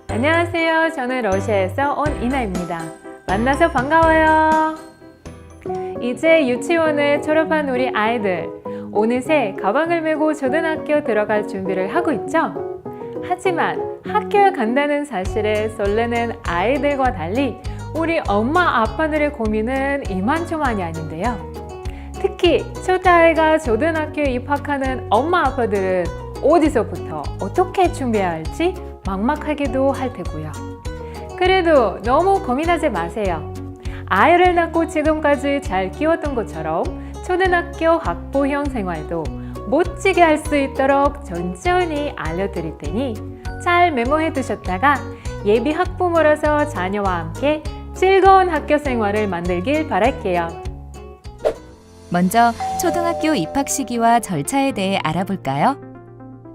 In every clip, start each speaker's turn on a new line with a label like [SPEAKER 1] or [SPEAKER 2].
[SPEAKER 1] 안녕하세요. 저는 러시아에서 온 이나입니다. 만나서 반가워요. 이제 유치원을 졸업한 우리 아이들, 어느새 가방을 메고 초등학교 들어갈 준비를 하고 있죠? 하지만 학교에 간다는 사실에 설레는 아이들과 달리 우리 엄마 아빠들의 고민은 이만저만이 아닌데요. 특히 첫 아이가 초등학교에 입학하는 엄마 아빠들은 어디서부터 어떻게 준비해야 할지 막막하기도 할 테고요. 그래도 너무 고민하지 마세요. 아이를 낳고 지금까지 잘 키웠던 것처럼 초등학교 학부형 생활도 멋지게 할 수 있도록 천천히 알려드릴 테니 잘 메모해 두셨다가 예비 학부모로서 자녀와 함께 즐거운 학교 생활을 만들길 바랄게요.
[SPEAKER 2] 먼저 초등학교 입학 시기와 절차에 대해 알아볼까요?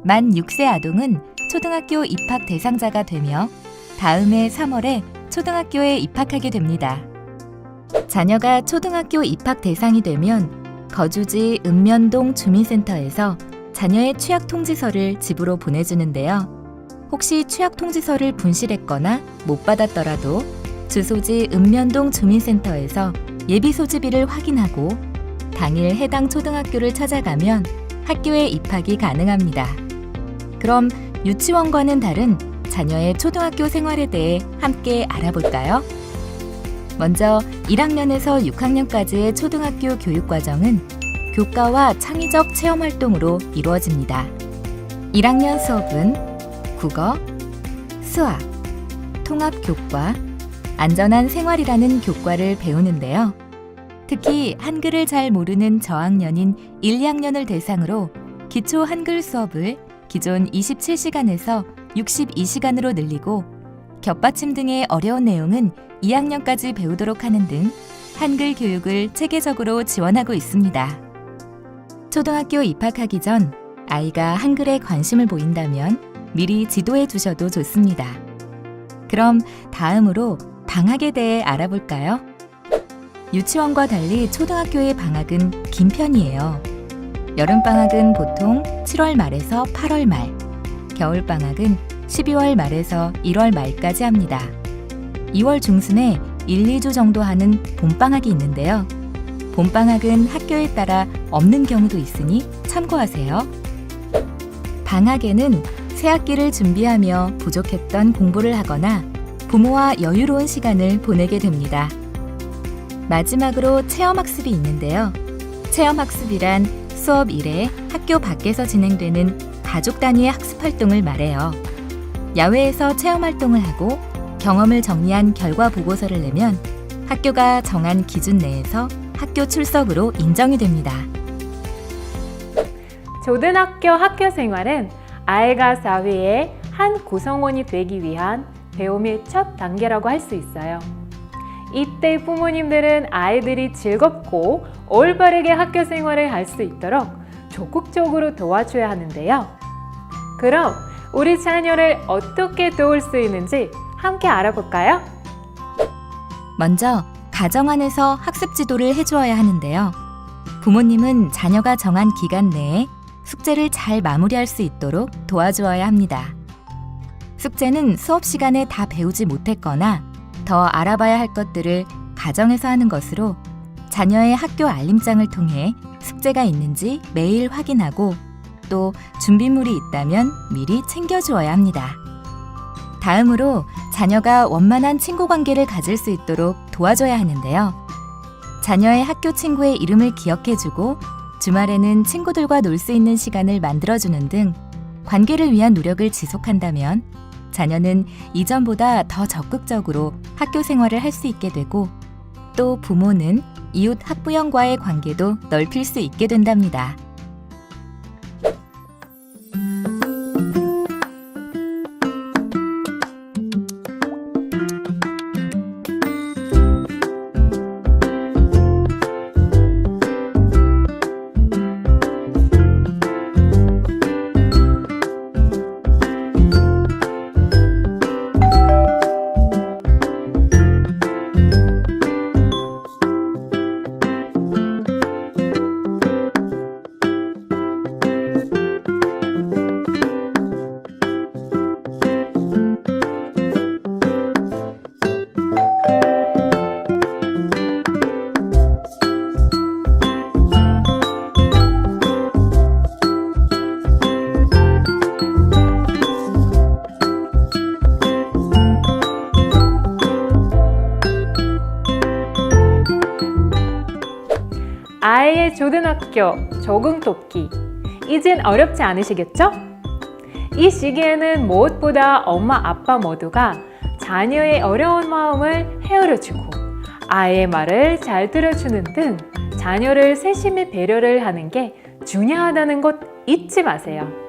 [SPEAKER 2] 만 6세 아동은 초등학교 입학 대상자가 되며 다음해 3월에 초등학교에 입학하게 됩니다. 자녀가 초등학교 입학 대상이 되면 거주지 읍면동 주민센터에서 자녀의 취약통지서를 집으로 보내주는데요. 혹시 취약통지서를 분실했거나 못 받았더라도 주소지 읍면동 주민센터에서 예비 소지비를 확인하고 당일 해당 초등학교를 찾아가면 학교에 입학이 가능합니다. 그럼 유치원과는 다른 자녀의 초등학교 생활에 대해 함께 알아볼까요? 먼저 1학년에서 6학년까지의 초등학교 교육과정은 교과와 창의적 체험활동으로 이루어집니다. 1학년 수업은 국어, 수학, 통합교과, 안전한 생활이라는 교과를 배우는데요. 특히 한글을 잘 모르는 저학년인 1, 2학년을 대상으로 기초 한글 수업을 기존 27시간에서 62시간으로 늘리고 겹받침 등의 어려운 내용은 2학년까지 배우도록 하는 등 한글 교육을 체계적으로 지원하고 있습니다. 초등학교 입학하기 전 아이가 한글에 관심을 보인다면 미리 지도해 두셔도 좋습니다. 그럼 다음으로 방학에 대해 알아볼까요? 유치원과 달리 초등학교의 방학은 긴 편이에요. 여름방학은 보통 7월 말에서 8월 말, 겨울방학은 12월 말에서 1월 말까지 합니다. 2월 중순에 1, 2주 정도 하는 봄방학이 있는데요. 봄방학은 학교에 따라 없는 경우도 있으니 참고하세요. 방학에는 새학기를 준비하며 부족했던 공부를 하거나 부모와 여유로운 시간을 보내게 됩니다. 마지막으로 체험학습이 있는데요. 체험학습이란 수업 이래 학교 밖에서 진행되는 가족 단위의 학습활동을 말해요. 야외에서 체험활동을 하고 경험을 정리한 결과 보고서를 내면 학교가 정한 기준 내에서 학교 출석으로 인정이 됩니다.
[SPEAKER 1] 초등학교 학교 생활은 아이가 사회의 한 구성원이 되기 위한 배움의 첫 단계라고 할 수 있어요. 이때 부모님들은 아이들이 즐겁고 올바르게 학교 생활을 할 수 있도록 적극적으로 도와줘야 하는데요. 그럼 우리 자녀를 어떻게 도울 수 있는지 함께 알아볼까요?
[SPEAKER 2] 먼저 가정 안에서 학습 지도를 해주어야 하는데요. 부모님은 자녀가 정한 기간 내에 숙제를 잘 마무리할 수 있도록 도와주어야 합니다. 숙제는 수업 시간에 다 배우지 못했거나 더 알아봐야 할 것들을 가정에서 하는 것으로 자녀의 학교 알림장을 통해 숙제가 있는지 매일 확인하고 또 준비물이 있다면 미리 챙겨주어야 합니다. 다음으로 자녀가 원만한 친구 관계를 가질 수 있도록 도와줘야 하는데요. 자녀의 학교 친구의 이름을 기억해주고 주말에는 친구들과 놀 수 있는 시간을 만들어주는 등 관계를 위한 노력을 지속한다면 자녀는 이전보다 더 적극적으로 학교 생활을 할 수 있게 되고 또 부모는 이웃 학부형과의 관계도 넓힐 수 있게 된답니다.
[SPEAKER 1] 아이의 초등학교 적응 돕기. 이젠 어렵지 않으시겠죠? 이 시기에는 무엇보다 엄마, 아빠 모두가 자녀의 어려운 마음을 헤아려주고 아이의 말을 잘 들어주는 등 자녀를 세심히 배려를 하는 게 중요하다는 것 잊지 마세요.